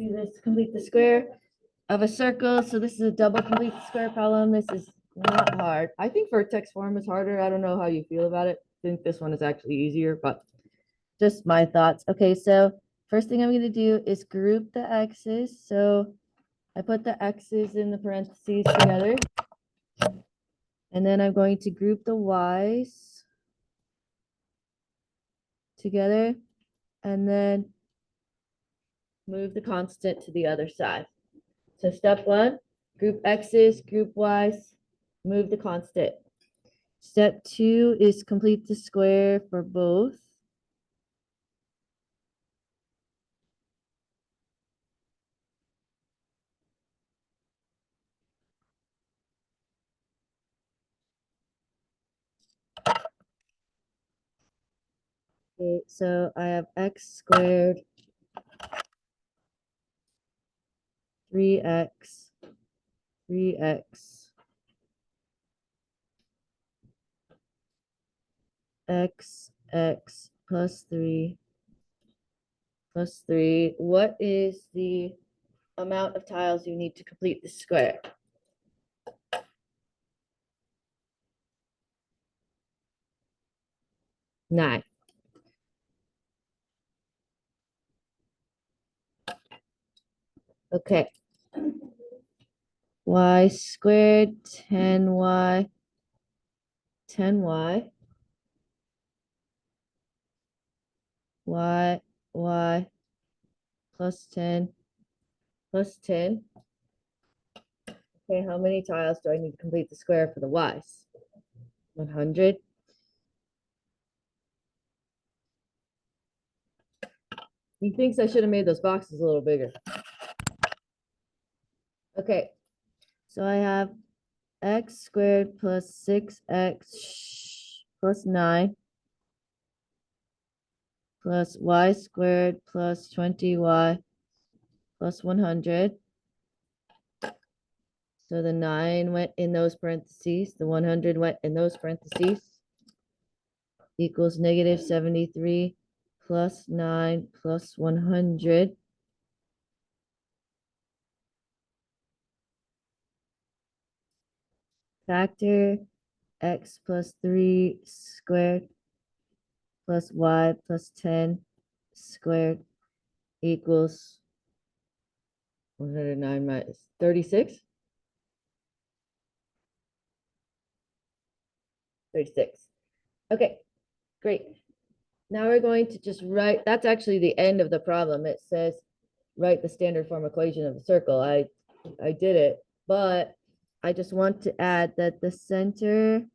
do this, complete the square of a circle. So this is a double complete the square problem. This is not hard. I think vertex form is harder. I don't know how you feel about it. I think this one is actually easier, but just my thoughts. Okay, so first thing I'm going to do is group the x's. So I put the x's in the parentheses together. And then I'm going to group the y's together. And then move the constant to the other side. So step one, group x's, group y's, move the constant. Step two is complete the square for both. Okay, so I have x squared, 3x, 3x, x plus 3 plus 3. What is the amount of tiles you need to complete the square? 9. Okay. Y squared, 10y, 10y, y plus 10 plus 10. Okay, how many tiles do I need to complete the square for the y's? 100. He thinks I should have made those boxes a little bigger. Okay, so I have x squared plus 6x plus 9 plus y squared plus 20y plus 100. So the 9 went in those parentheses, the 100 went in those parentheses, equals negative 73 plus 9 plus 100. Factor x plus 3 squared plus y plus 10 squared equals 109 minus 36. 36. Okay, great. Now we're going to just write, that's actually the end of the problem. It says, write the standard form equation of the circle. I did it, but I just want to add that the center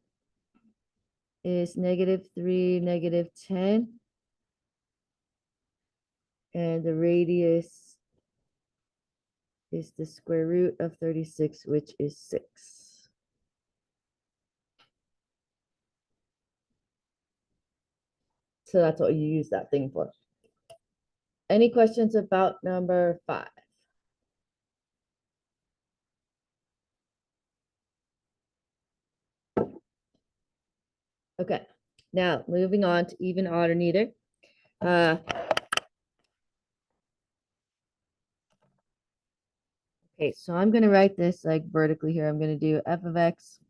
is -3, -10. And the radius is the square root of 36, which is 6. So that's what you use that thing for. Any questions about number 5? Okay, now moving on to even, odd, or neither. Okay, so I'm going to write this like vertically here. I'm going to do f of x,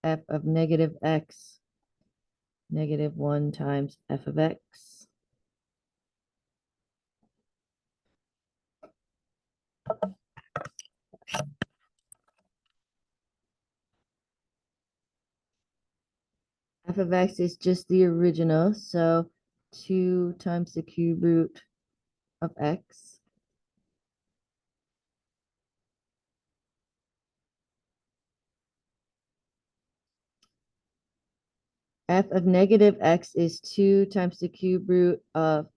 f of negative x, -1 times f of x. F of x is just the original, so 2 times the cube root of x. F of negative x is 2 times the cube root of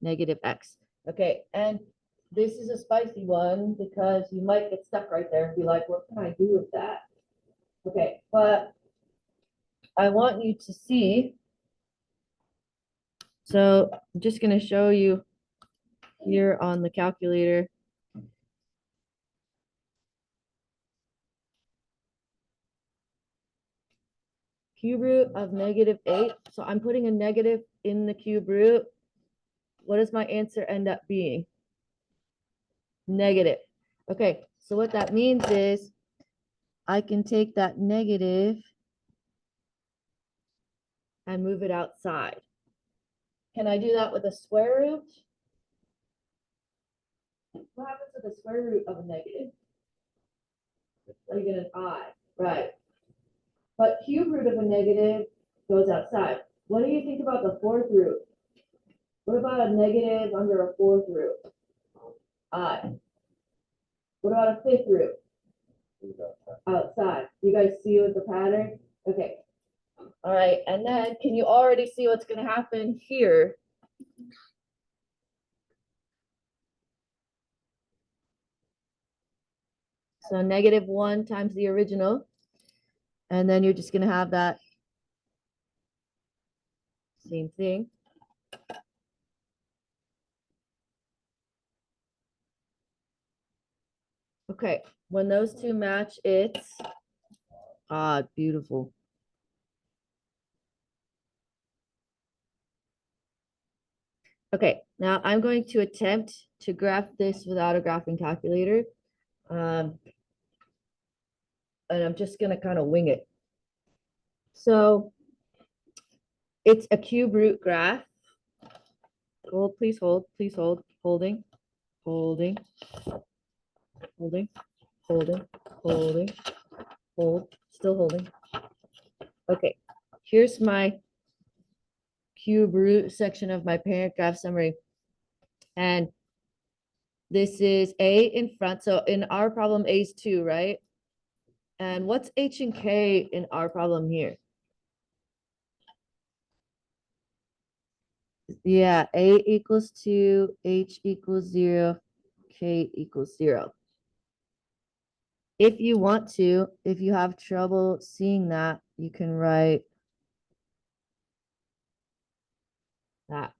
negative x. Okay, and this is a spicy one because you might get stuck right there and be like, what can I do with that? Okay, but I want you to see. So I'm just going to show you here on the calculator. Cube root of -8. So I'm putting a negative in the cube root. what does my answer end up being? Negative. Okay, so what that means is I can take that negative and move it outside. Can I do that with a square root? What happens with the square root of a negative? Like you get an I, right? But cube root of a negative goes outside. What do you think about the fourth root? What about a negative under a fourth root? I. What about a fifth root? Outside. You guys see with the pattern? Okay. All right. And then can you already see what's going to happen here? So -1 times the original. And then you're just going to have that same thing. Okay. When those two match, it's odd. Beautiful. Okay, now I'm going to attempt to graph this without a graphing calculator. And I'm just going to kind of wing it. So it's a cube root graph. Hold, please hold, holding, holding, holding, holding, holding, hold, still holding. Okay, here's my cube root section of my parent graph summary. And this is A in front. So in our problem, A is 2, right? And what's H and K in our problem here? Yeah, A equals 2, H equals 0, K equals 0. If you want to, if you have trouble seeing that, you can write that.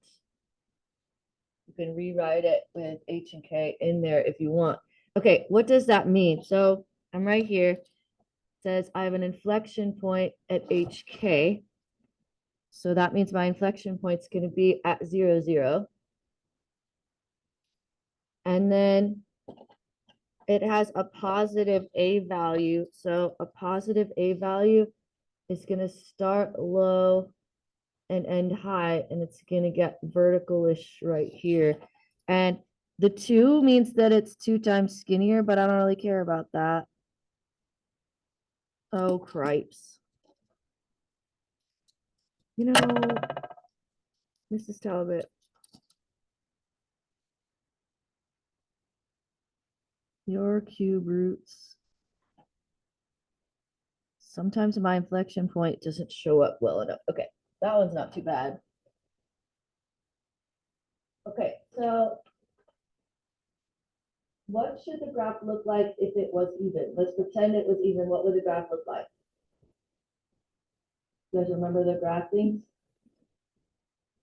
You can rewrite it with H and K in there if you want. Okay, what does that mean? So I'm right here. It says I have an inflection point at HK. So that means my inflection point is going to be at 0, 0. And then it has a positive A value. So a positive A value is going to start low and end high, and it's going to get vertical-ish right here. And the 2 means that it's 2 times skinnier, but I don't really care about that. Oh, cripes. You know, Mrs. Talbot, your cube roots. Sometimes my inflection point doesn't show up well enough. Okay, that one's not too bad. Okay, so what should the graph look like if it was even? Let's pretend it was even. What would the graph look like? You guys remember the graph things?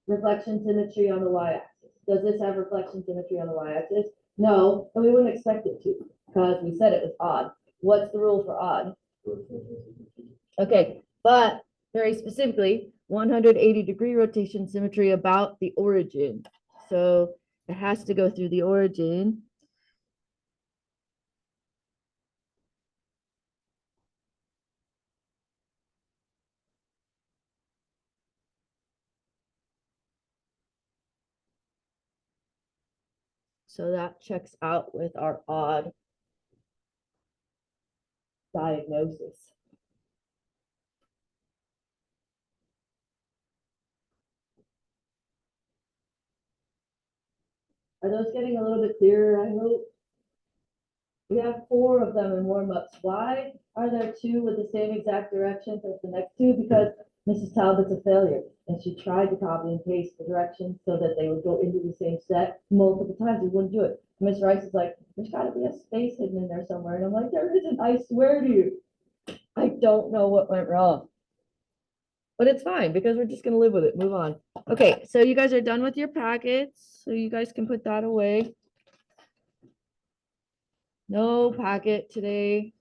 Reflection symmetry on the y-axis. Does this have reflection symmetry on the y-axis? No, and we wouldn't expect it to because we said it was odd. What's the rule for odd? Okay, but very specifically, 180-degree rotation symmetry about the origin. So it has to go through the origin. So that checks out with our odd diagnosis. Are those getting a little bit clearer, I hope? We have 4 of them in warm-ups. Why are there 2 with the same exact directions as the next 2? Because Mrs. Talbot's a failure, and she tried to copy and paste the directions so that they would go into the same set multiple times. We wouldn't do it. Miss Rice is like, there's got to be a space hidden in there somewhere. And I'm like, there isn't. I swear to you. I don't know what went wrong. But it's fine because we're just going to live with it. Move on. Okay, so you guys are done with your packets. So you guys can put that away. No packet today.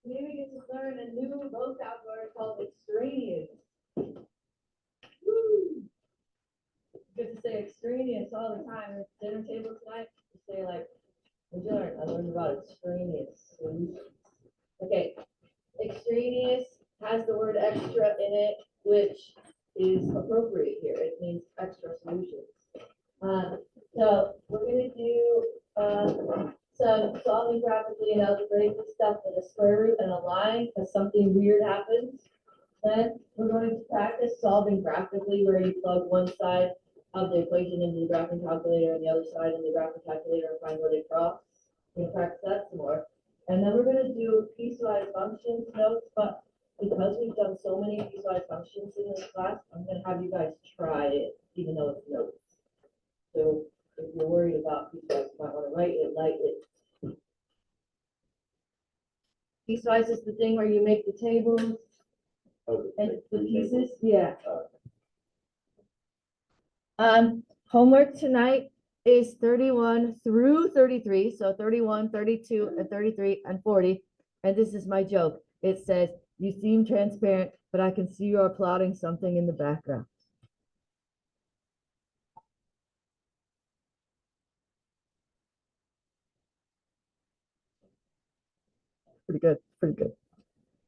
Today we get to learn a new vocab word called extraneous. Woo! Good to say extraneous all the time. At dinner table tonight, you say like, what'd you learn? I learned about extraneous solutions. Okay, extraneous has the word extra in it, which is appropriate here. It means extra solutions. So we're going to do some solving graphically and algebraically stuff with a square root and a line because something weird happens. Then we're going to practice solving graphically where you plug one side of the equation into the graphing calculator and the other side in the graphing calculator and find where they cross. We're going to practice that some more. And then we're going to do piecewise functions notes, but because we've done so many piecewise functions in this class, I'm going to have you guys try it, even though it's notes. So if you're worried about piecewise, you might want to write it, like it. Piecewise is the thing where you make the tables and the pieces, yeah. Homework tonight is 31 through 33, so 31, 32, and 33, and 40. And this is my joke. It says, you seem transparent, but I can see you're plotting something in the background. Pretty good, pretty good.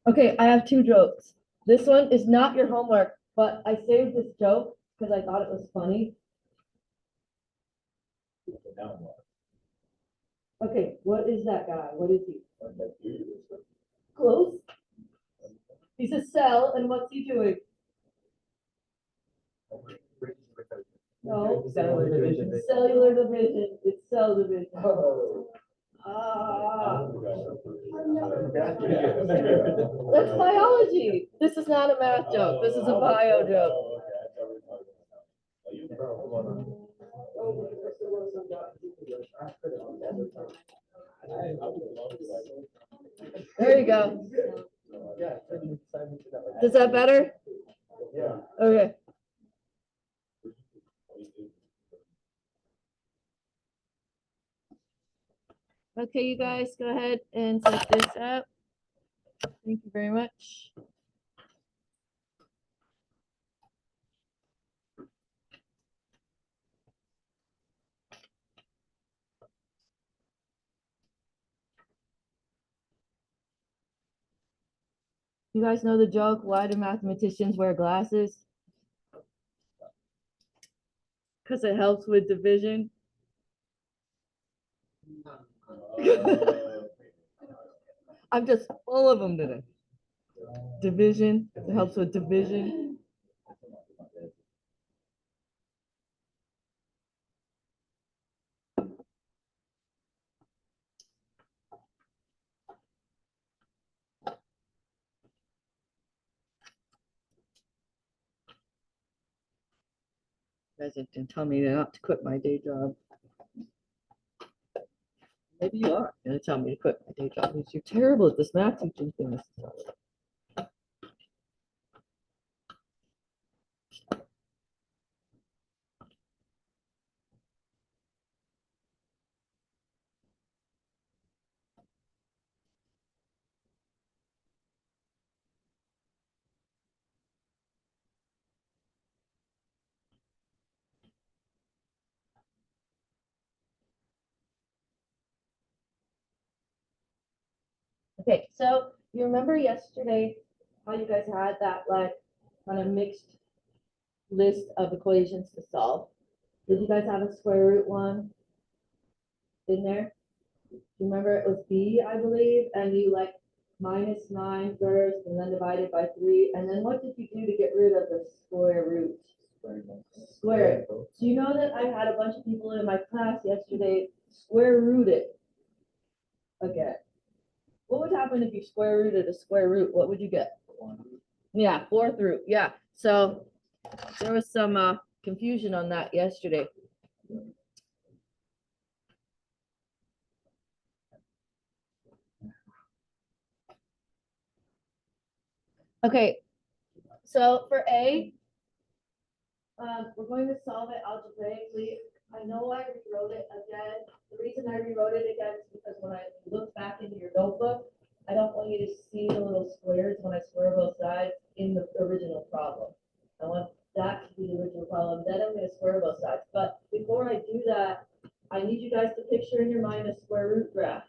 Okay, I have two jokes. This one is not your homework, but I saved this joke because I thought it was funny. Okay, what is that guy? What is he? Close. He's a cell, and what's he doing? No, cellular division. Cellular division. It's cell division. That's biology. This is not a math joke. This is a bio joke. There you go. Is that better? Yeah. Okay. Okay, you guys go ahead and set this up. Thank you very much. You guys know the joke, why do mathematicians wear glasses? Because it helps with division. I'm just full of them today. Division, it helps with division. You guys didn't tell me not to quit my day job. Maybe you are going to tell me to quit my day job because you're terrible at this math teaching thing. Okay, so you remember yesterday how you guys had that like kind of mixed list of equations to solve? Did you guys have a square root one in there? You remember it was b, I believe, and you like -9 first and then divided by 3. And then what did you do to get rid of the square root? Square it. So you know that I had a bunch of people in my class yesterday square root it again. What would happen if you square rooted a square root? What would you get? Yeah, 4th root. Yeah. So there was some confusion on that yesterday. Okay, so for A, we're going to solve it algebraically. I know I rewrote it again. The reason I rewrote it again is because when I looked back into your notebook, I don't want you to see the little squares when I square both sides in the original problem. I want that to be the original problem. Then I'm going to square both sides. But before I do that, I need you guys to picture in your mind a square root graph.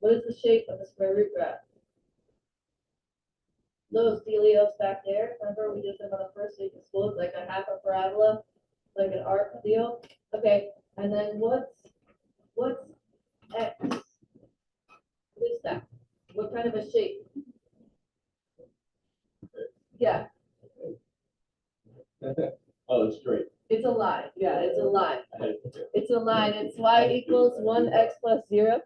What is the shape of the square root graph? Those Delios back there, remember we did them on the first week of school, it's like a half a parabola, like an arc deal. Okay, and then what's X? What is that? What kind of a shape? Yeah. Oh, it's straight. It's a line. Yeah, it's a line. It's a line. It's y equals 1x plus 0.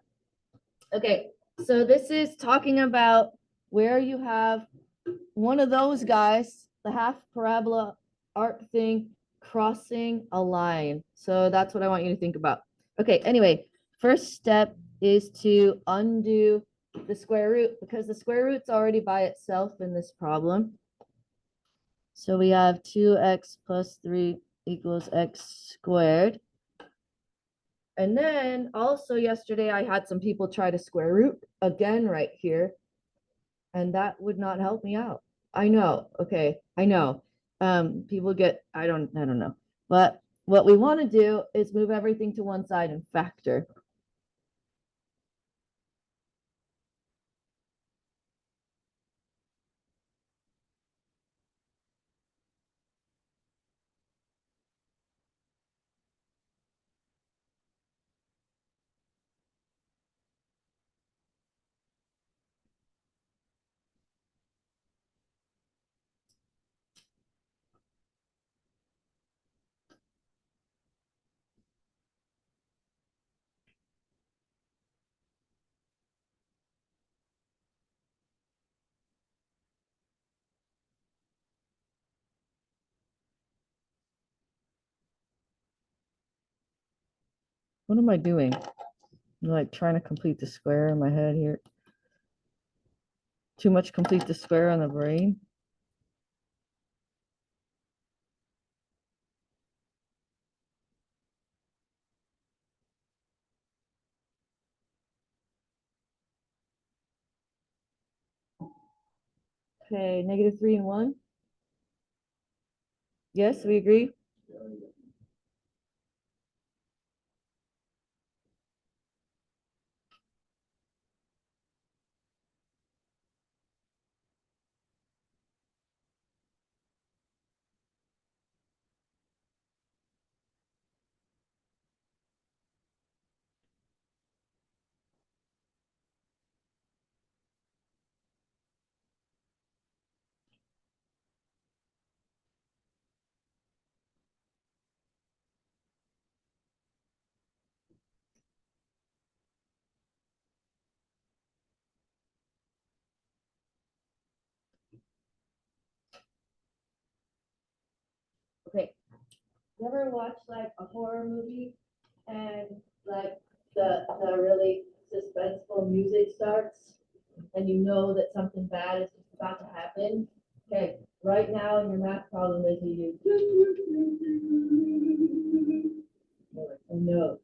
Okay, so this is talking about where you have one of those guys, the half parabola arc thing, crossing a line. So that's what I want you to think about. Okay, anyway, first step is to undo the square root because the square root's already by itself in this problem. So we have 2x plus 3 equals x squared. And then also yesterday I had some people try to square root again right here. And that would not help me out. I know. Okay, I know. People get, I don't know. But what we want to do is move everything to one side and factor. What am I doing? I'm like trying to complete the square in my head here. Too much complete the square on the brain. Okay, -3 and 1. Yes, we agree. Okay. You ever watch like a horror movie and like the really suspenseful music starts and you know that something bad is just about to happen? Okay, right now in your math problem is you oh no,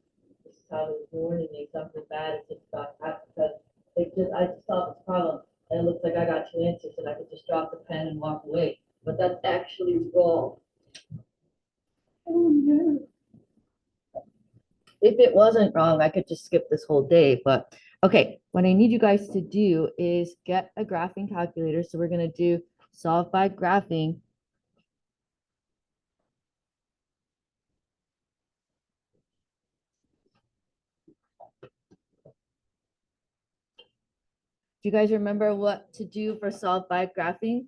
this is how it's warning me something bad is just about to happen because I just solved this problem and it looks like I got two answers and I could just drop the pen and walk away. But that's actually wrong. Oh no. If it wasn't wrong, I could just skip this whole day. But okay, what I need you guys to do is get a graphing calculator. So we're going to do solve by graphing. Do you guys remember what to do for solve by graphing?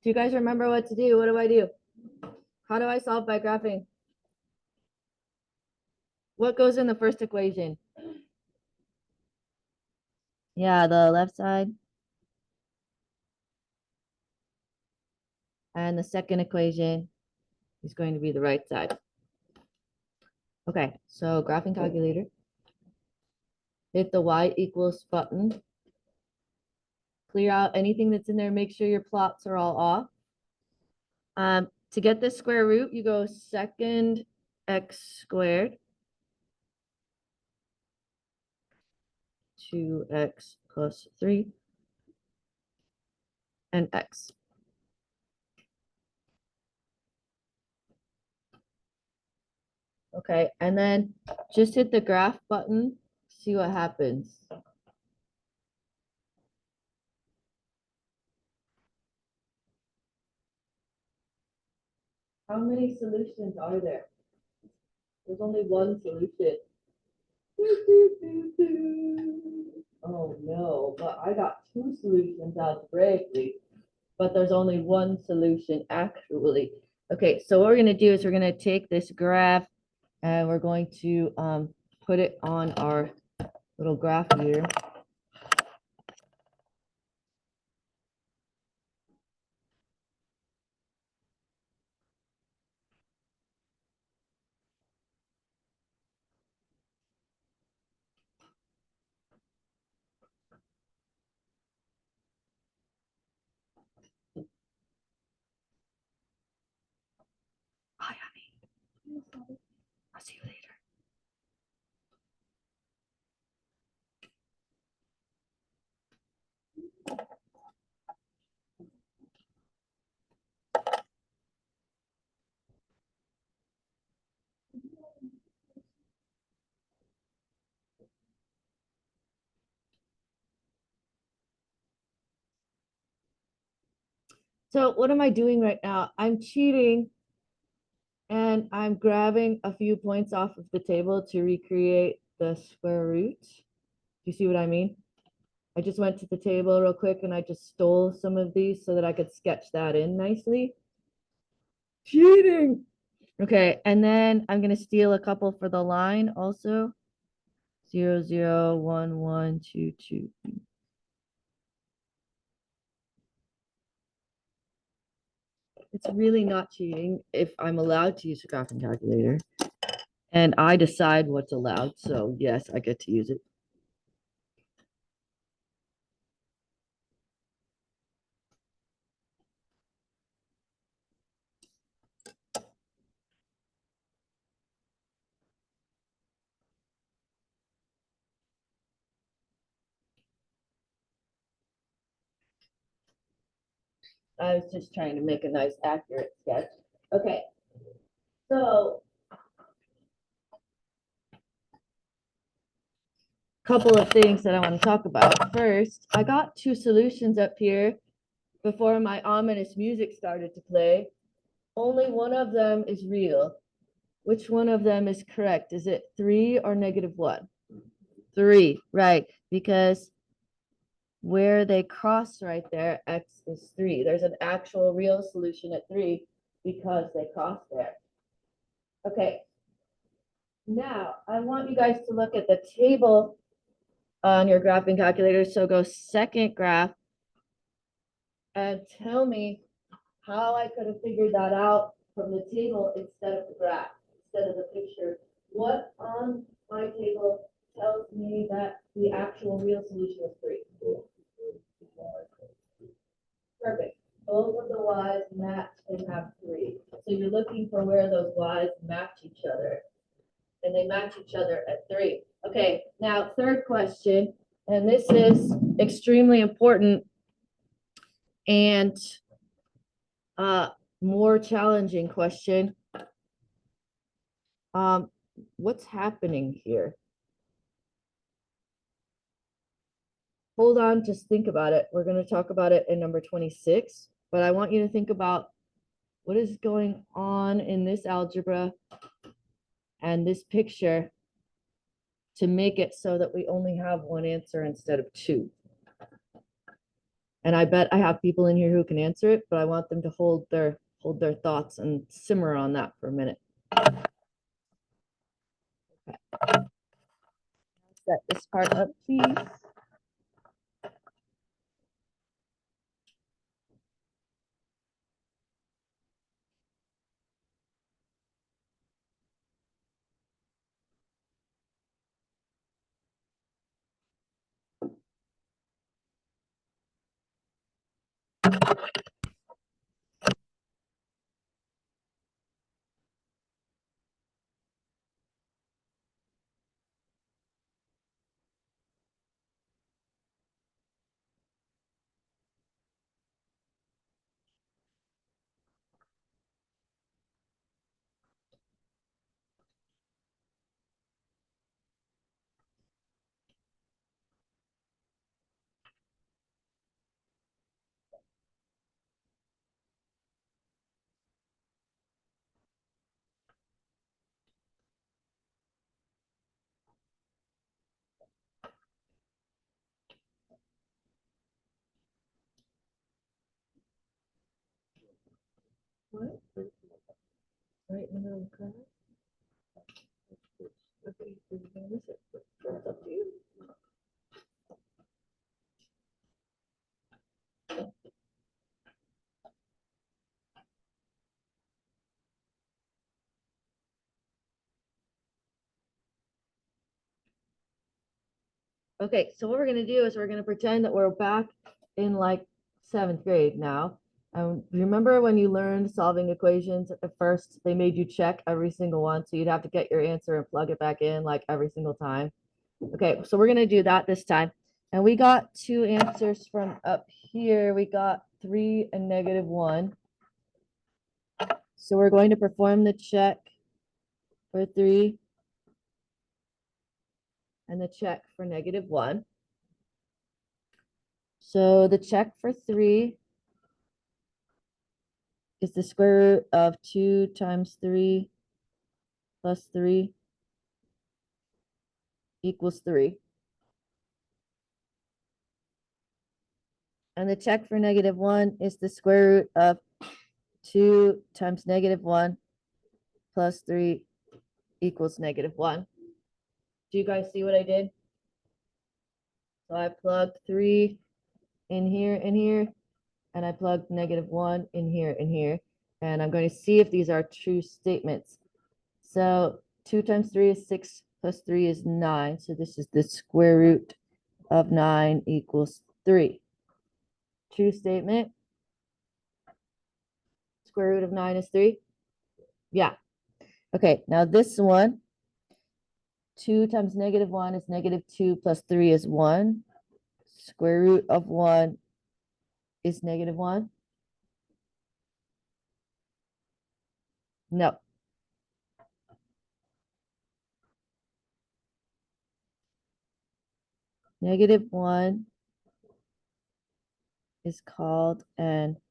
Do you guys remember what to do? What do I do? How do I solve by graphing? What goes in the first equation? Yeah, the left side. And the second equation. is going to be the right side. Okay, so graphing calculator. Hit the y equals button. Clear out anything that's in there. Make sure your plots are all off. To get the square root, you go second x squared 2x plus 3 and x. Okay, and then just hit the graph button, see what happens. How many solutions are there? There's only one solution. Oh no, but I got two solutions algebraically, but there's only one solution actually. Okay, so what we're gonna do is we're gonna take this graph and we're going to put it on our little graph here. Bye, honey. I'll see you later. So what am I doing right now? I'm cheating and I'm grabbing a few points off of the table to recreate the square root. Do you see what I mean? I just went to the table real quick and I just stole some of these so that I could sketch that in nicely. Cheating. Okay, and then I'm gonna steal a couple for the line also. 0, 0, 1, 1, 2, 2. It's really not cheating if I'm allowed to use a graphing calculator. And I decide what's allowed, so yes, I get to use it. I was just trying to make a nice, accurate sketch. Okay, so couple of things that I want to talk about. First, I got two solutions up here before my ominous music started to play. Only one of them is real. Which one of them is correct? Is it 3 or -1? 3, right, because where they cross right there, x is 3. There's an actual real solution at 3 because they cross there. Okay, now I want you guys to look at the table on your graphing calculator. So go second graph and tell me how I could have figured that out from the table instead of the graph, instead of the picture. What on my table tells me that the actual real solution is 3? Perfect. Both of the y's match and have 3. So you're looking for where those y's match each other. And they match each other at 3. Okay, now third question, and this is extremely important and more challenging question. What's happening here? Hold on, just think about it. We're going to talk about it in number 26, but I want you to think about what is going on in this algebra and this picture to make it so that we only have one answer instead of two. And I bet I have people in here who can answer it, but I want them to hold their thoughts and simmer on that for a minute. Okay. Set this part up, please. What? Right in the middle of the class? Okay, you're gonna miss it. It's up to you. Okay, so what we're gonna do is we're gonna pretend that we're back in like 7th grade now. Remember when you learned solving equations at first, they made you check every single one, so you'd have to get your answer and plug it back in like every single time. Okay, so we're gonna do that this time. And we got two answers from up here. We got 3 and -1. So we're going to perform the check for 3 and the check for -1. So the check for 3 is the square root of 2 times 3 plus 3 equals 3. And the check for -1 is the square root of 2 times -1 plus 3 equals -1. Do you guys see what I did? So I plugged 3 in here and here, and I plugged -1 in here and here. And I'm going to see if these are true statements. So 2 times 3 is 6 plus 3 is 9. So this is the square root of 9 equals 3. True statement. Square root of 9 is 3. Yeah. Okay, now this one, 2 times -1 is -2 plus 3 is 1. Square root of 1 is -1. No. -1 is called an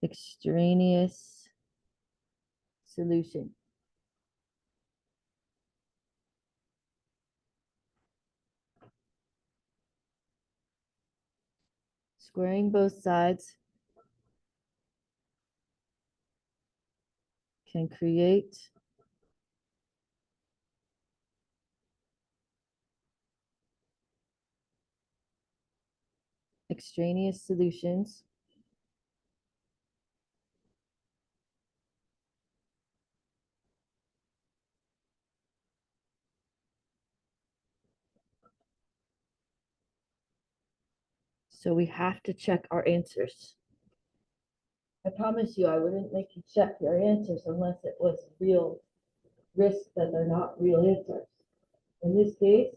extraneous solution. Squaring both sides can create extraneous solutions so we have to check our answers. I promise you I wouldn't make you check your answers unless it was real risk that they're not real answers. In this case,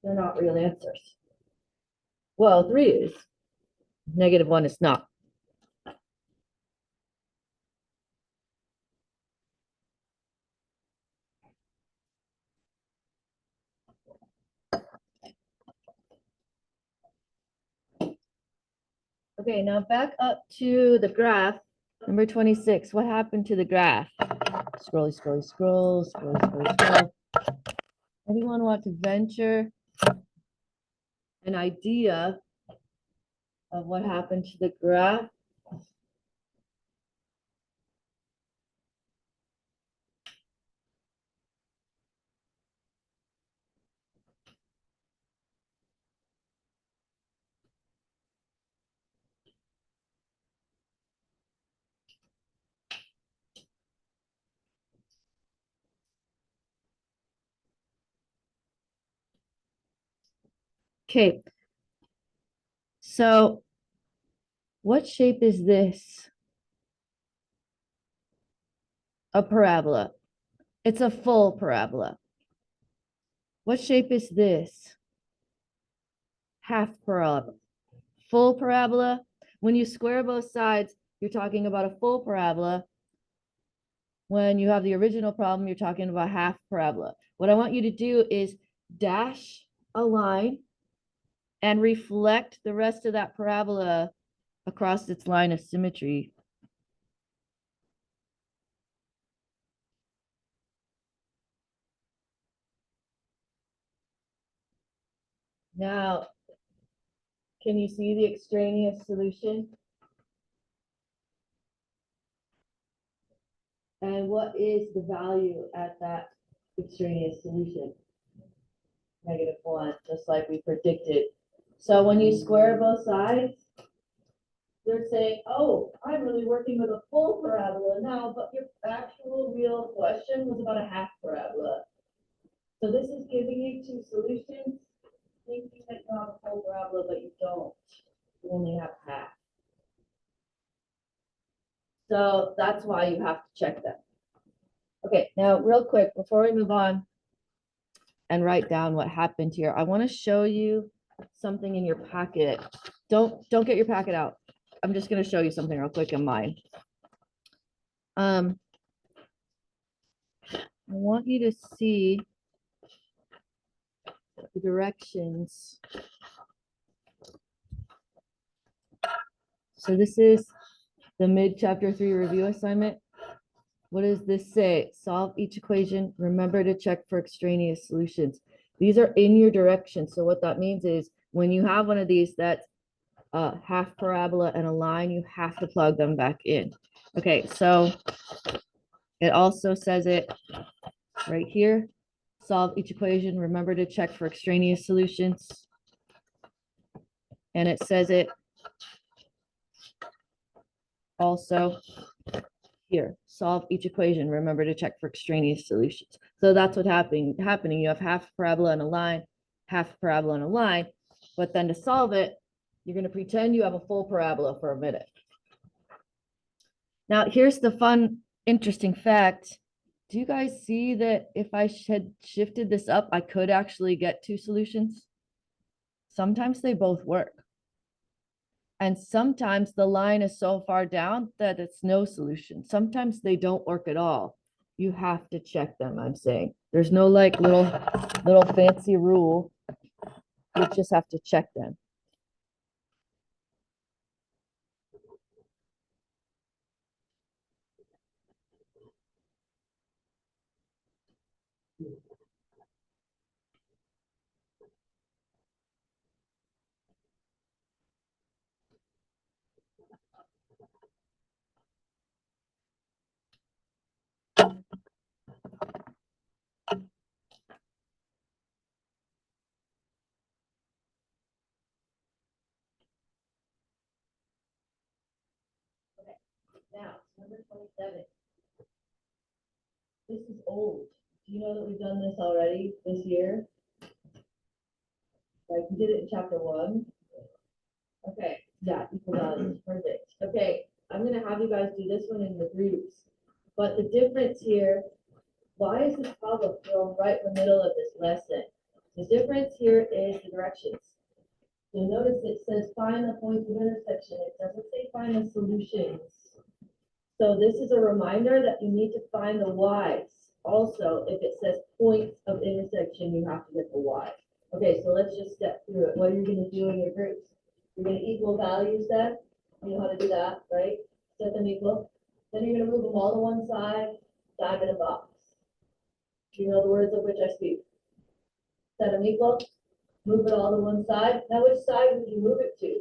they're not real answers. Well, 3 is. -1 is not. Okay, now back up to the graph. Number 26, what happened to the graph? Scroll, scroll, scroll, scroll, scroll, scroll. Anyone want to venture an idea of what happened to the graph? Okay, so what shape is this? A parabola. It's a full parabola. What shape is this? Half parabola. Full parabola. When you square both sides, you're talking about a full parabola. When you have the original problem, you're talking about half parabola. What I want you to do is dash a line and reflect the rest of that parabola across its line of symmetry. Now, can you see the extraneous solution? And what is the value at that extraneous solution? -1, just like we predicted. So when you square both sides, they're saying, oh, I'm really working with a full parabola now, but your actual real question was about a half parabola. So this is giving you two solutions, thinking that you have a full parabola, but you don't. You only have half. So that's why you have to check them. Okay, now real quick, before we move on and write down what happened here, I want to show you something in your packet. Don't get your packet out. I'm just going to show you something real quick in mine. I want you to see the directions. So this is the mid-chapter 3 review assignment. What does this say? Solve each equation. Remember to check for extraneous solutions. These are in your direction. So what that means is when you have one of these that's a half parabola and a line, you have to plug them back in. Okay, so it also says it right here. Solve each equation. Remember to check for extraneous solutions. And it says it also here. Solve each equation. Remember to check for extraneous solutions. So that's what's happening. You have half parabola and a line, half parabola and a line. But then to solve it, you're going to pretend you have a full parabola for a minute. Now, here's the fun, interesting fact. Do you guys see that if I had shifted this up, I could actually get two solutions? Sometimes they both work. And sometimes the line is so far down that it's no solution. Sometimes they don't work at all. You have to check them, I'm saying. There's no like little fancy rule. You just have to check them. Now, number 27. This is old. Do you know that we've done this already this year? Like we did it in chapter 1. Okay, yeah, equal values, perfect. Okay, I'm gonna have you guys do this one in the groups. But the difference here, why is this problem thrown right in the middle of this lesson? The difference here is the directions. You'll notice it says find the points of intersection. It doesn't say find the solutions. So this is a reminder that you need to find the y's. Also, if it says points of intersection, you have to get the y. Okay, so let's just step through it. What are you going to do in your groups? You're going to equal values then. You know how to do that, right? Set them equal. Then you're going to move them all to one side, dive in a box. You know the words of which I speak. Set them equal. Move it all to one side. Now, which side would you move it to?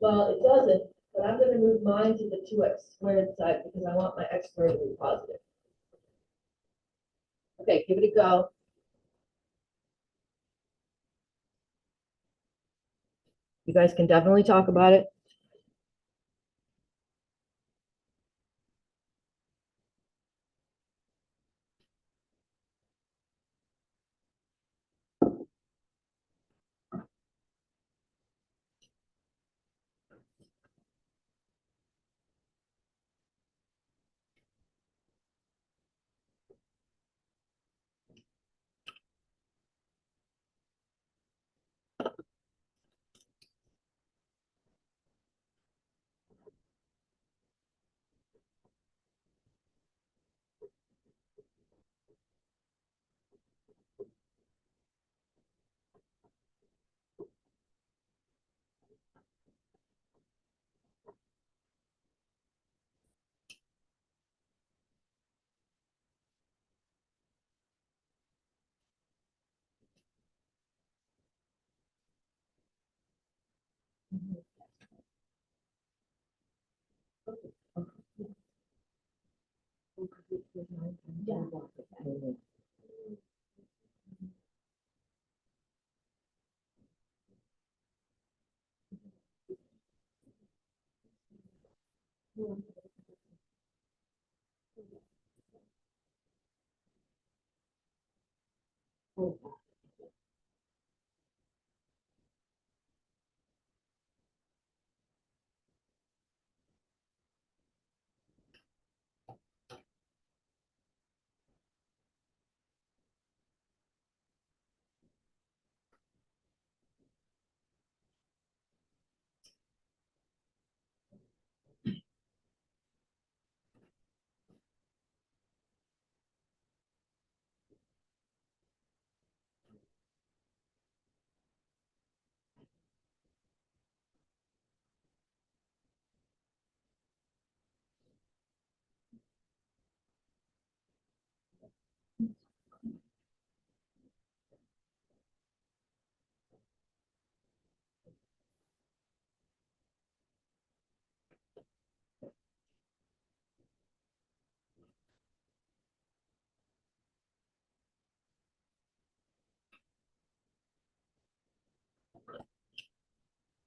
Well, it doesn't, but I'm going to move mine to the 2x squared side because I want my x squared to be positive. Okay, give it a go. You guys can definitely talk about it.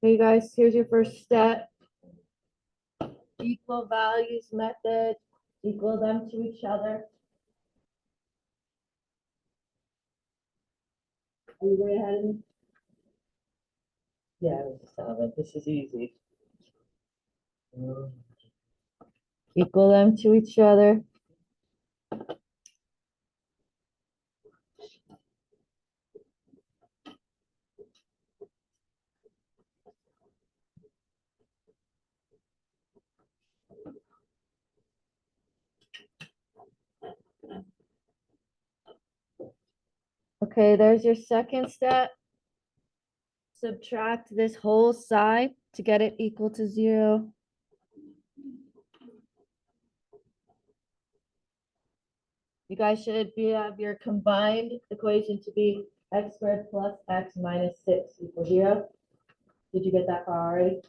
Hey guys, here's your first step. Equal values method. Equal them to each other. Are you way ahead of me? Yeah, this is easy. Equal them to each other. Okay, there's your second step. Subtract this whole side to get it equal to 0. You guys should have your combined equation to be x squared plus x minus 6 equals 0. Did you get that far already?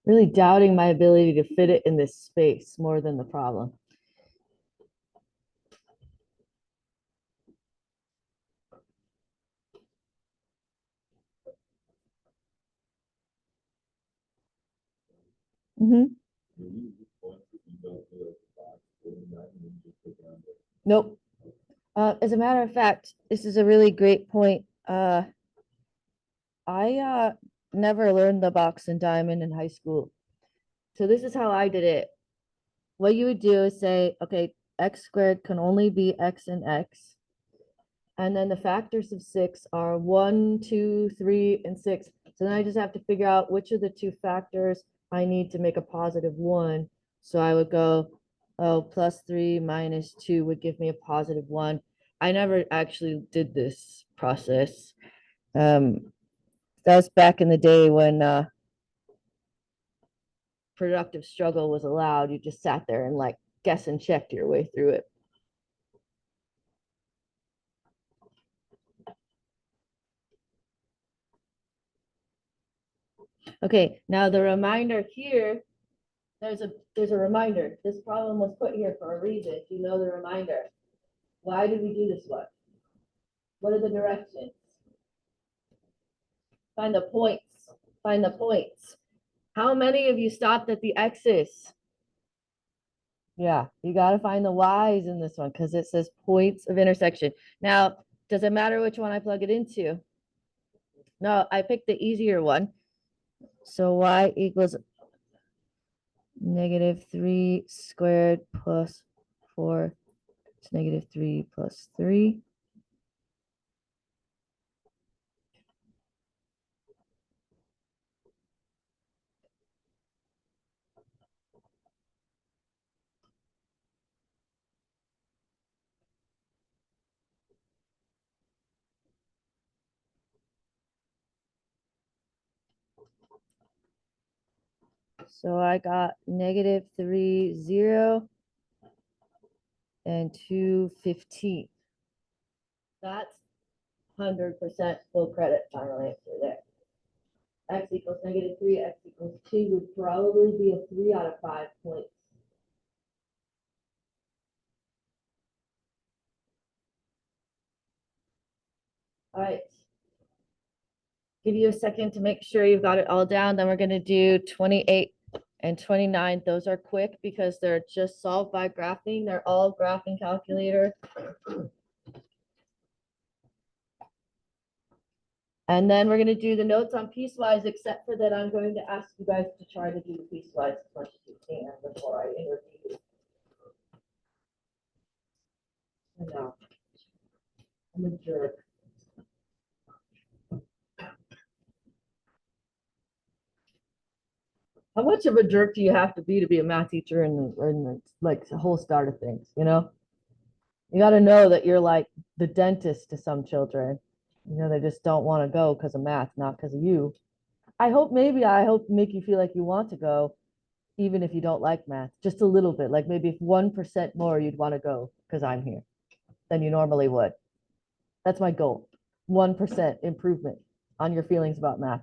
Really doubting my ability to fit it in this space more than the problem. Mm-hmm. Nope. As a matter of fact, this is a really great point. I never learned the box and diamond in high school. So this is how I did it. What you would do is say, okay, x squared can only be x and x. And then the factors of 6 are 1, 2, 3, and 6. So then I just have to figure out which of the two factors I need to make a positive 1. So I would go, oh, plus 3 minus 2 would give me a positive 1. I never actually did this process. That was back in the day when productive struggle was allowed. You just sat there and like guess and checked your way through it. Okay, now the reminder here, there's a reminder. This problem was put here for a reason. If you know the reminder. Why did we do this one? What are the directions? Find the points. Find the points. How many of you stopped at the X's? Yeah, you got to find the Y's in this one because it says points of intersection. Now, does it matter which one I plug it into? No, I picked the easier one. So Y equals -3 squared plus 4. It's -3 plus 3. So I got -3, 0, and 215. That's 100% full credit final answer there. X equals -3, X equals 2 would probably be a 3 out of 5 points. All right. Give you a second to make sure you've got it all down. Then we're going to do 28 and 29. Those are quick because they're just solved by graphing. They're all graphing calculator. And then we're going to do the notes on piecewise, except for that I'm going to ask you guys to try to do piecewise as much as you can before I interview you. I know. I'm a jerk. How much of a jerk do you have to be a math teacher in the like the whole start of things, you know? You got to know that you're like the dentist to some children. You know, they just don't want to go because of math, not because of you. I hope make you feel like you want to go, even if you don't like math, just a little bit. Like maybe if 1% more you'd want to go because I'm here than you normally would. That's my goal. 1% improvement on your feelings about math.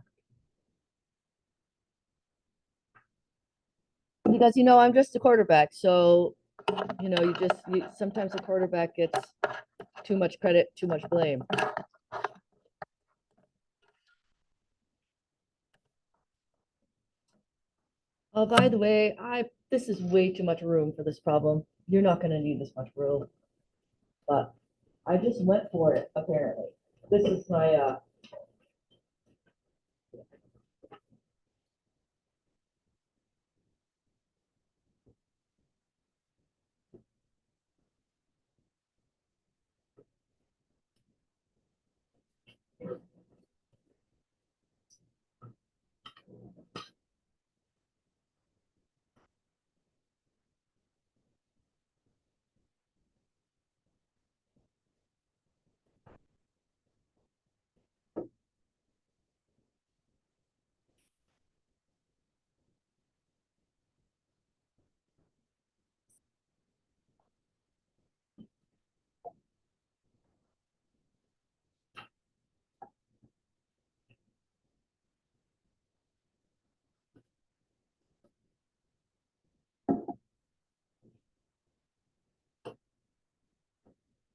Because I'm just a quarterback, so sometimes a quarterback gets too much credit, too much blame. Oh, by the way, this is way too much room for this problem. You're not going to need this much room, but I just went for it, apparently. This is my,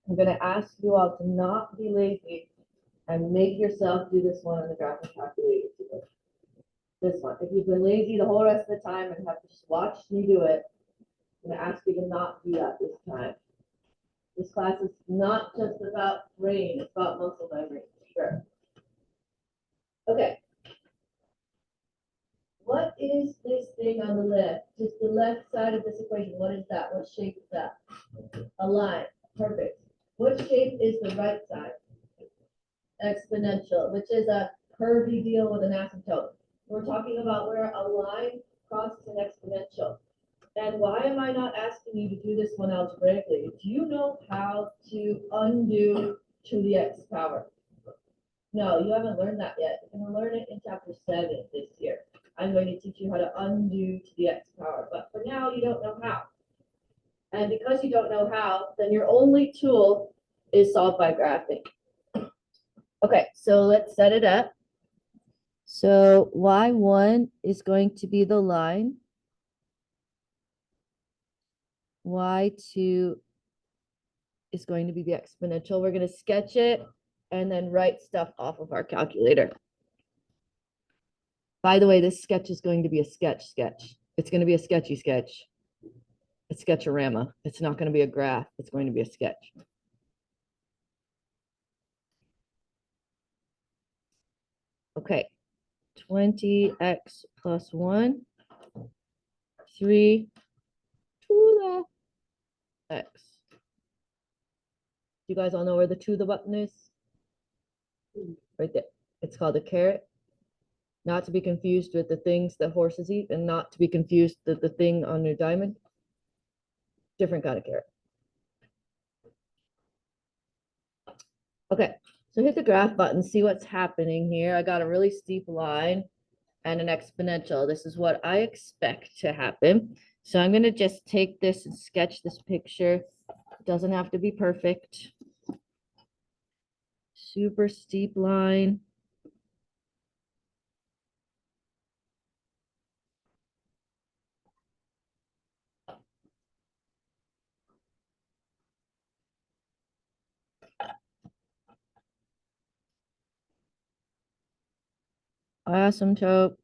I'm going to ask you all to not be lazy and make yourself do this one on the graphic calculator. This one. If you've been lazy the whole rest of the time and have just watched me do it, I'm going to ask you to not do that this time. This class is not just about brain, it's about muscle memory, for sure. Okay. What is this thing on the left? Just the left side of this equation. What is that? What shape is that? A line. Perfect. What shape is the right side? Exponential, which is a curvy deal with an asymptote. We're talking about where a line crosses an exponential. And why am I not asking you to do this one algebraically? Do you know how to undo to the x power? No, you haven't learned that yet. You're going to learn it in chapter 7 this year. I'm going to teach you how to undo to the x power. But for now, you don't know how. And because you don't know how, then your only tool is solve by graphing. Okay, so let's set it up. So y1 is going to be the line. Y2 is going to be the exponential. We're going to sketch it and then write stuff off of our calculator. By the way, this sketch is going to be a sketch. It's going to be a sketchy sketch. A sketchorama. It's not going to be a graph. It's going to be a sketch. Okay. 20x plus 1, 3 to the x. You guys all know where the to the button is? Right there. It's called a caret. Not to be confused with the things that horses eat, and not to be confused with the thing on your diamond. Different kind of caret. Okay, so hit the graph button, see what's happening here. I got a really steep line. and an exponential. This is what I expect to happen. So I'm going to just take this and sketch this picture. It doesn't have to be perfect. Super steep line. Asymptote.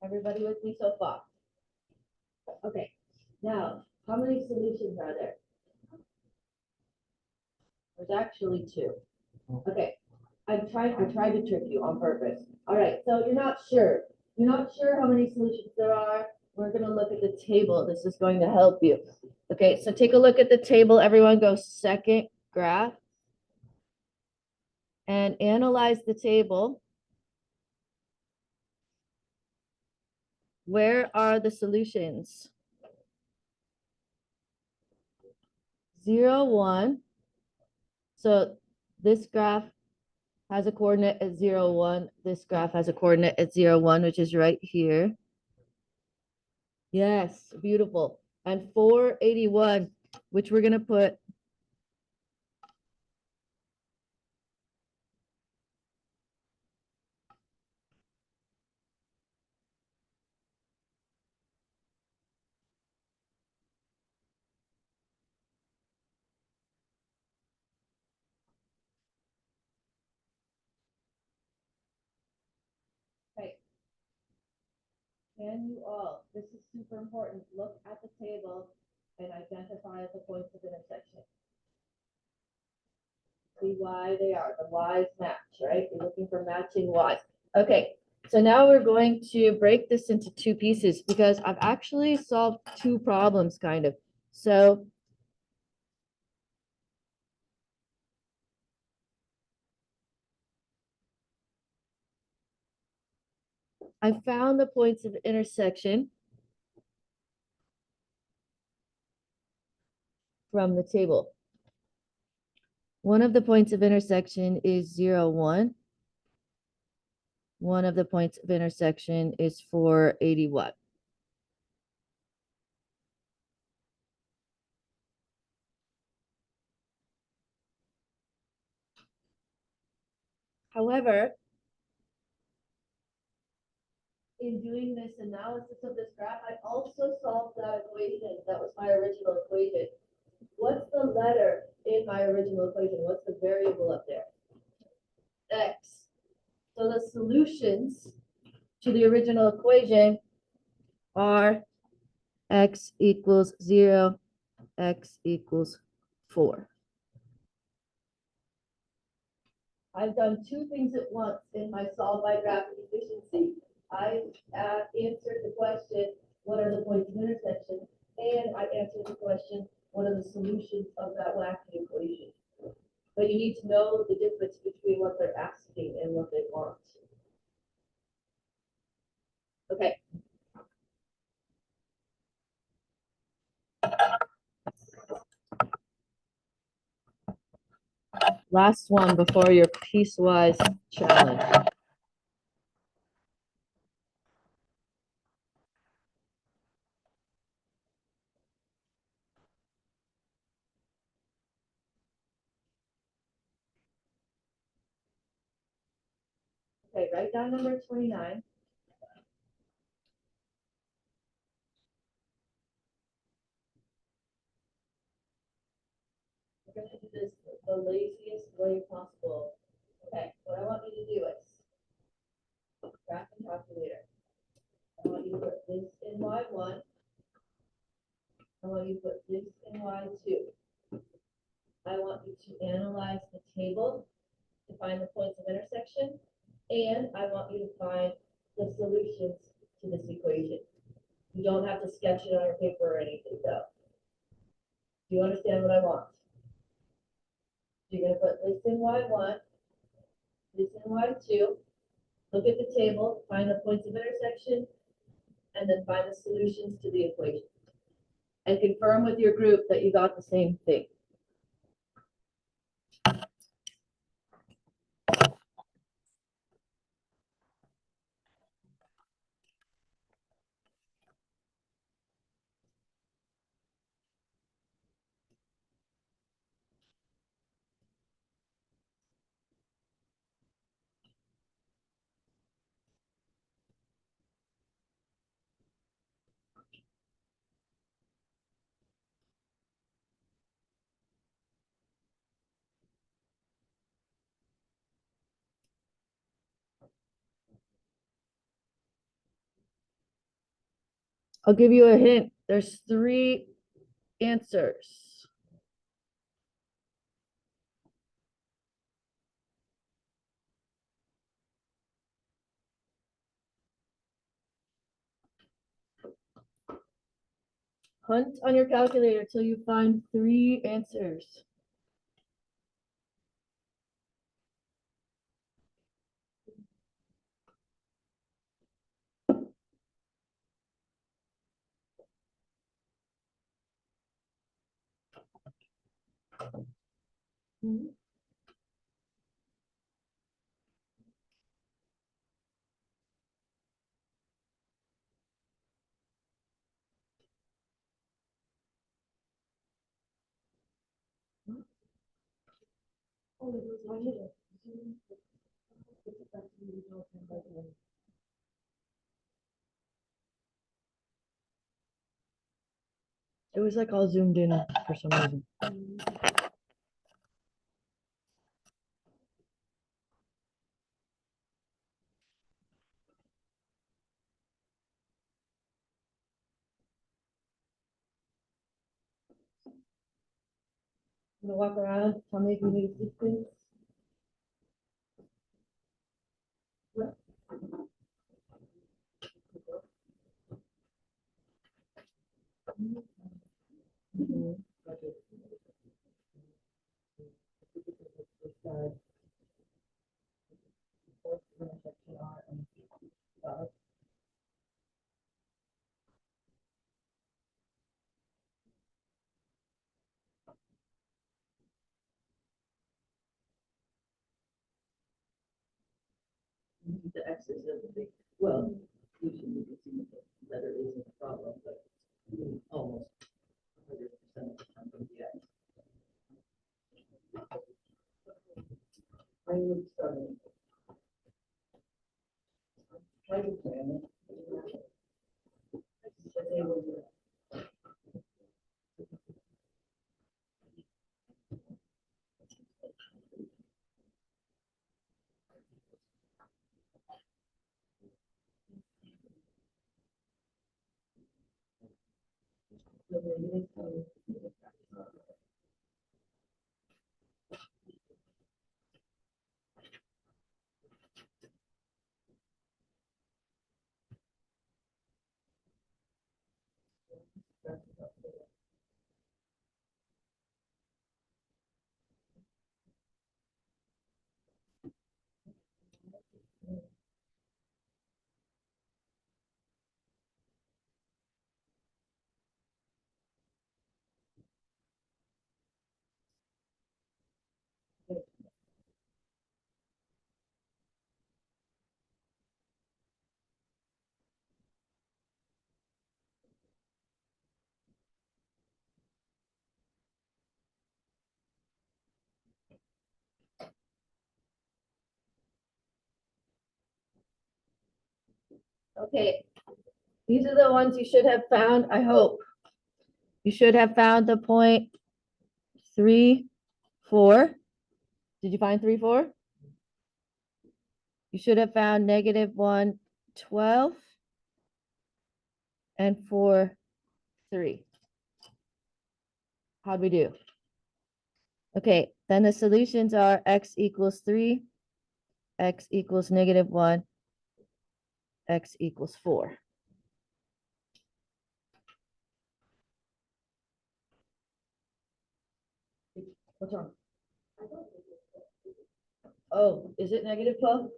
Everybody with me so far? Okay. Now, how many solutions are there? There's actually two. Okay. I tried to trick you on purpose. All right. So you're not sure. You're not sure how many solutions there are. We're going to look at the table. This is going to help you. Okay. So take a look at the table. Everyone go second graph and analyze the table. Where are the solutions? 0, 1. So this graph has a coordinate at 0, 1. This graph has a coordinate at 0, 1, which is right here. Yes, beautiful. And 481, which we're going to put okay. Can you all, this is super important, look at the table and identify the points of intersection. See why they are. The Y's match, right? You're looking for matching Y's. Okay, so now we're going to break this into two pieces because I've actually solved two problems kind of. So I found the points of intersection from the table. One of the points of intersection is 0, 1. One of the points of intersection is 481. However, in doing this analysis of this graph, I also solved that equation. That was my original equation. What's the letter in my original equation? What's the variable up there? X. So the solutions to the original equation are x equals 0, x equals 4. I've done two things at once in my solve by graph efficiency. I answered the question, what are the points of intersection? And I answered the question, what are the solutions of that wacky equation? But you need to know the difference between what they're asking and what they want. Okay. Last one before your piecewise challenge. Okay, write down number 29. We're going to do this the laziest way possible. Okay, what I want you to do is graph and calculator. I want you to put this in Y1. I want you to put this in Y2. I want you to analyze the table to find the points of intersection, and I want you to find the solutions to this equation. You don't have to sketch it on your paper or anything, though. Do you understand what I want? You're gonna put this in Y1, this in Y2, look at the table, find the points of intersection, and then find the solutions to the equation. And confirm with your group that you got the same thing. I'll give you a hint. There's 3 answers. Hunt on your calculator till you find 3 answers. It was like all zoomed in for some reason. I'm gonna walk around, tell me if you need assistance. The X's of the big, well, usually you can see the letter isn't a problem, but almost 100% of the time from the X. I would start. Try to plan it. Okay, these are the ones you should have found, I hope. You should have found the point 3, 4. Did you find 3, 4? You should have found -1, 12, and 4, 3. How'd we do? Okay, then the solutions are x equals 3, x equals -1, x equals 4. What's wrong? Oh, is it negative 12?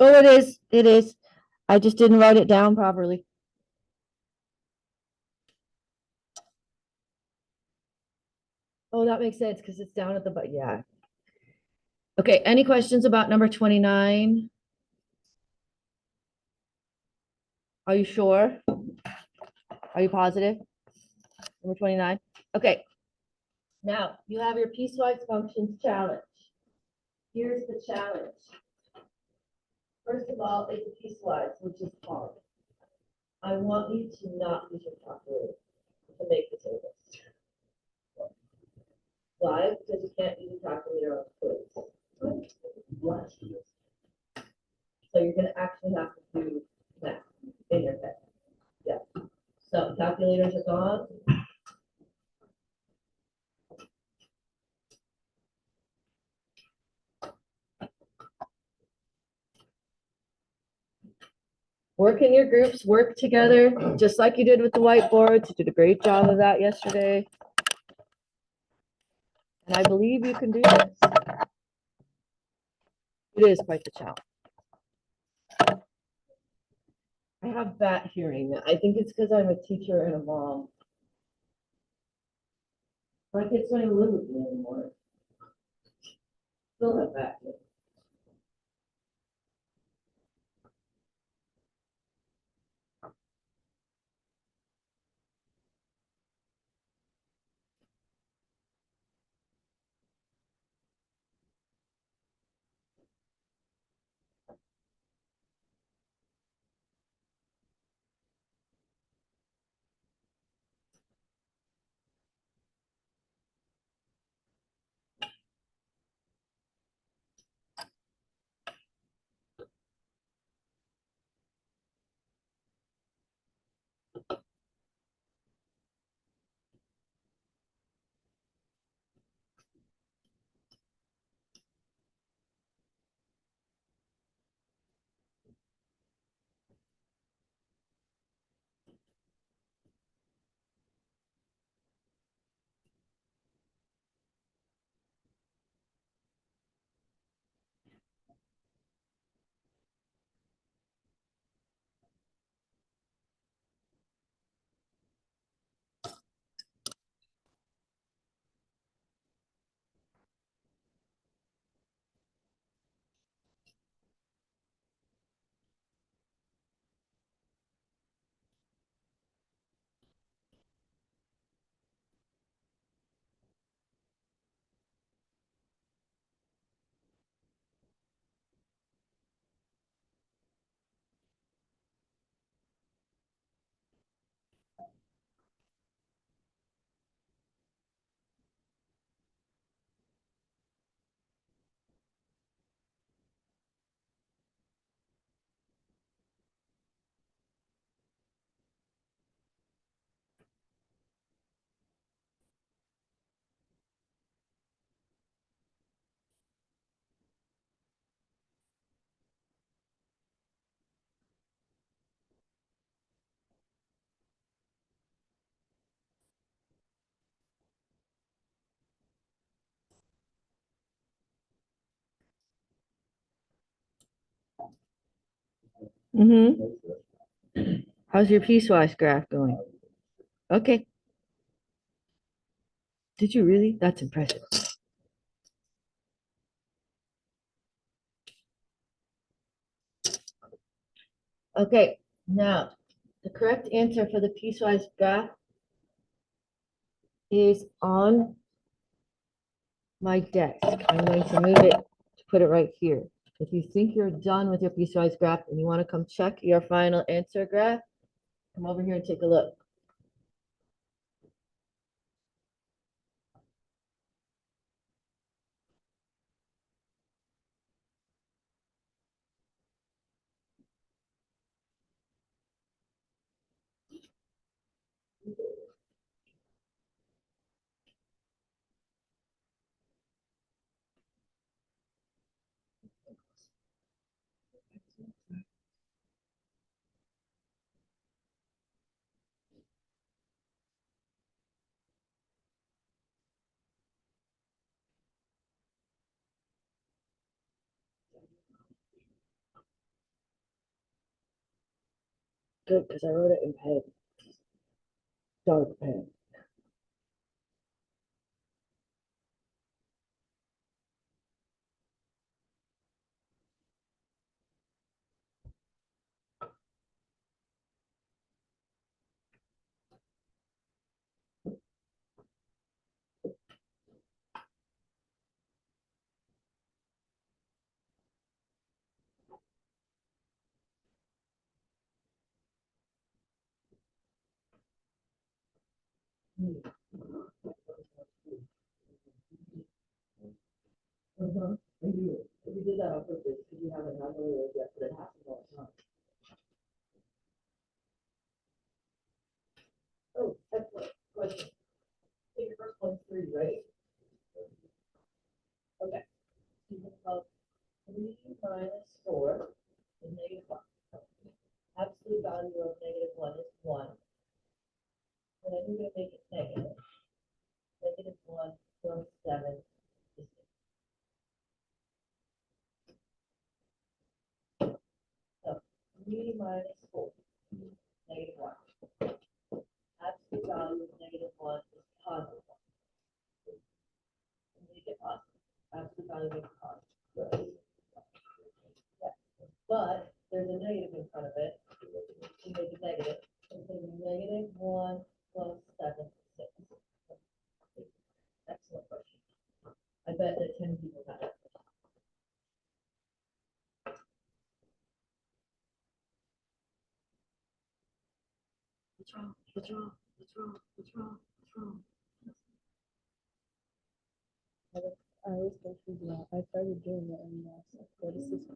Oh, it is. It is. I just didn't write it down properly. Oh, that makes sense because it's down at the butt. Yeah. Okay. Any questions about number 29? Are you sure? Are you positive? Number 29? Okay. Now you have your piecewise functions challenge. Here's the challenge. First of all, it's a piecewise, which is hard. I want you to not use your calculator to make the tables. Why? Because you can't use a calculator on quiz. What? So you're gonna actually have to do math in your head. Yeah. So calculators are gone. Work in your groups, work together, just like you did with the whiteboards. You did a great job of that yesterday. And I believe you can do this. It is quite the challenge. I have bad hearing. I think it's because I'm a teacher and a mom. My kids don't even live with me anymore. Still have bad hearing. How's your piecewise graph going? Okay. Did you really? That's impressive. Okay, now the correct answer for the piecewise graph is on my desk. I'm going to move it to put it right here. If you think you're done with your piecewise graph and you want to come check your final answer graph, come over here and take a look. good because I wrote it in pen, dark pen. You did that on purpose because you haven't had one yet, but it happens all the time. Oh, excellent question. So your first one's 3, right? Okay. So you have 3 minus 4 is -1. Absolute value of -1 is 1. And then you're going to make it negative. -1 plus 7 is 6. So 3 minus 4, -1. Absolute value of -1 is positive 1. Make it positive. Absolute value makes it positive. Yeah. But there's a negative in front of it. You make it negative. It's going to be -1 plus 7 is 6. Excellent question. I bet that 10 people got it. What's wrong? What's wrong? What's wrong? What's wrong? What's wrong? I always confuse that. I started doing it and what is this?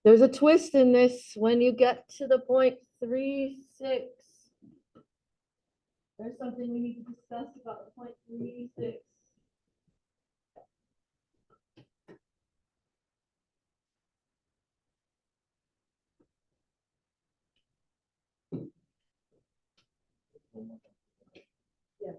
There's a twist in this when you get to the point 3, 6. There's something we need to discuss about the point 3, 6. Yeah.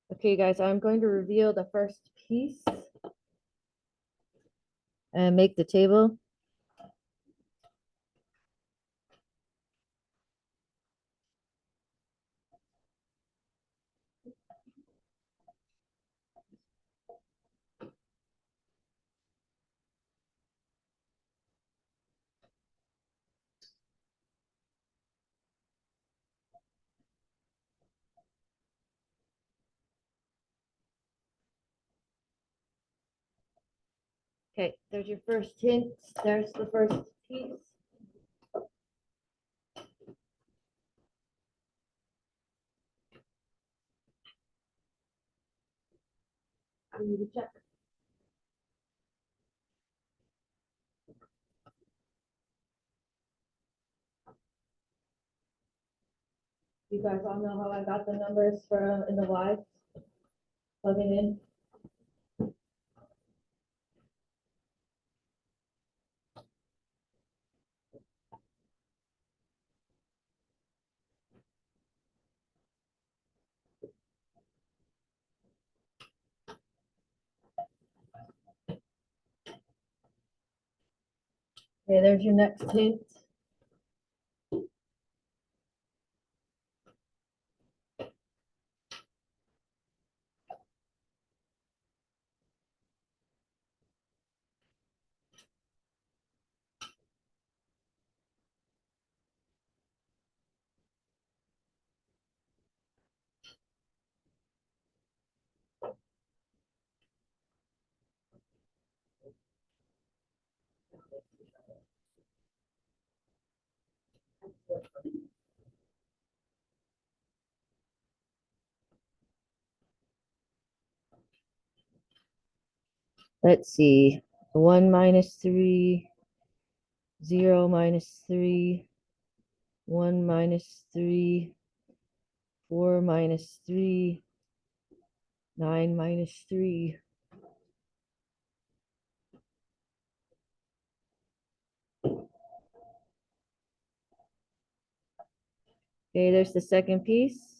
Okay, guys, I'm going to reveal the first piece and make the table. Okay, there's your first hint. There's the first piece. I need to check. You guys all know how I got the numbers for in the Y? Plugging in. Okay, there's your next hint. Let's see. 1 minus 3, 0 minus 3, 1 minus 3, 4 minus 3, 9 minus 3. Okay, there's the second piece.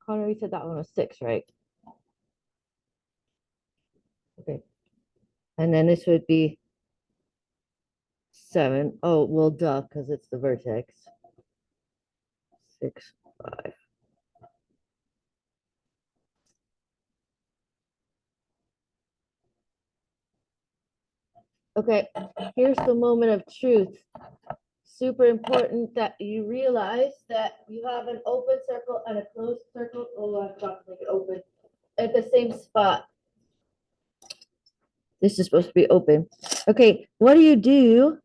Connor, you said that one was 6, right? Okay. And then this would be 7. Oh, well, duh, because it's the vertex. 6, 5. Okay, here's the moment of truth. Super important that you realize that you have an open circle and a closed circle. Oh, I forgot to make it open at the same spot. This is supposed to be open. Okay, what do you do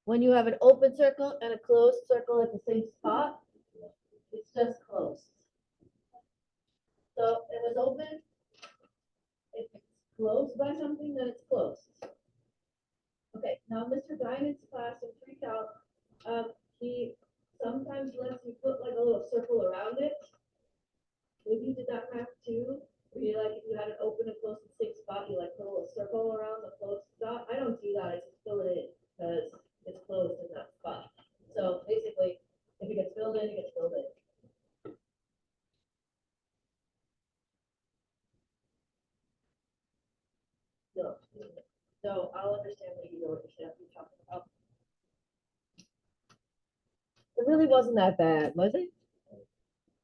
when you have an open circle and a closed circle at the same spot? It's just closed. So it was open. If it's closed by something, then it's closed. Okay, now Mr. Guinan's class in freak out, he sometimes lets you put like a little circle around it. Maybe you did that math too, where you like if you had an open and closed and same spot, you like put a little circle around the closed spot. I don't do that, I just fill it in because it's closed in that spot. So basically, if it gets filled in, it gets filled in. No, no, I'll understand that you know what you're talking about. It really wasn't that bad, was it?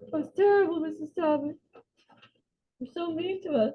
It was terrible, Mrs. Talbot. You're so mean to us.